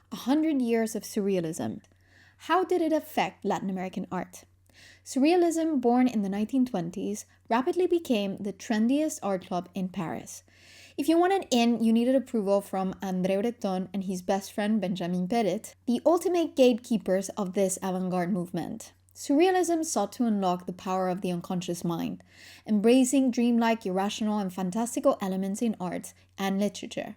100 years of Surrealism. How did it affect Latin American art? Surrealism, born in the 1920s, rapidly became the trendiest art club in Paris. If you wanted in, you needed approval from André Breton and his best friend Benjamin Perret, the ultimate gatekeepers of this avant-garde movement. Surrealism sought to unlock the power of the unconscious mind, embracing dreamlike, irrational, and fantastical elements in art and literature.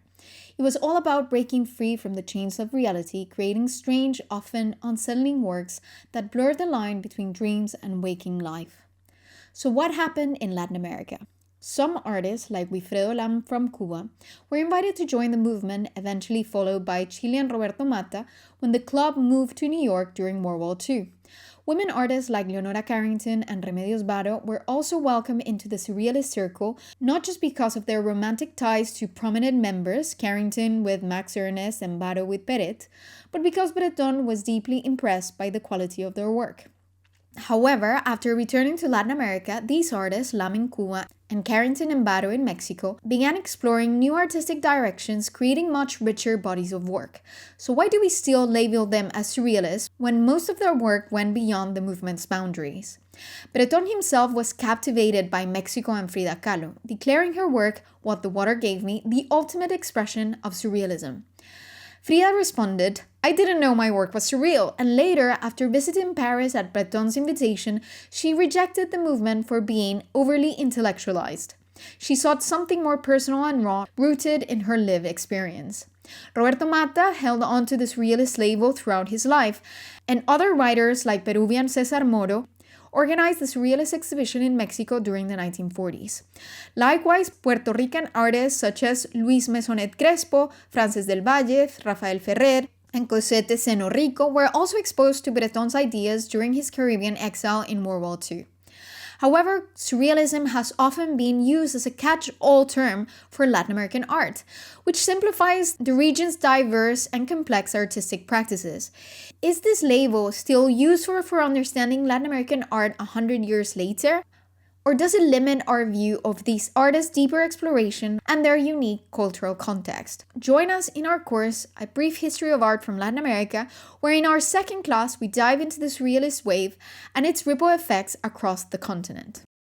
It was all about breaking free from the chains of reality, creating strange, often unsettling works that blurred the line between dreams and waking life. So what happened in Latin America? Some artists, like Wilfredo Lam from Cuba, were invited to join the movement, eventually followed by Chilean Roberto Mata when the club moved to New York during World War II. Women artists like Leonora Carrington and Remedios Varo were also welcomed into the Surrealist circle, not just because of their romantic ties to prominent members, Carrington with Max Ernest and Varo with Perret, but because Breton was deeply impressed by the quality of their work. However, after returning to Latin America, these artists, Lam in Cuba and Carrington and Varo in Mexico, began exploring new artistic directions, creating much richer bodies of work. So why do we still label them as surrealists when most of their work went beyond the movement's boundaries? Breton himself was captivated by Mexico and Frida Kahlo, declaring her work, What the Water Gave Me, the ultimate expression of surrealism. Frida responded, I didn't know my work was surreal, and later, after visiting Paris at Breton's invitation, she rejected the movement for being overly intellectualized. She sought something more personal and raw, rooted in her lived experience. Roberto Mata held on to the surrealist label throughout his life, and other writers like Peruvian Cesar Moro organized the Surrealist exhibition in Mexico during the 1940s. Likewise, Puerto Rican artists such as Luis Mesonet Crespo, Frances del Valle, Rafael Ferrer, and Cosette Seno Rico were also exposed to Breton's ideas during his Caribbean exile in World War II. However, surrealism has often been used as a catch-all term for Latin American art, which simplifies the region's diverse and complex artistic practices. Is this label still useful for understanding Latin American art 100 years later? Or does it limit our view of these artists' deeper exploration and their unique cultural context? Join us in our course, A Brief History of Art from Latin America, where in our second class we dive into the Surrealist wave and its ripple effects across the continent.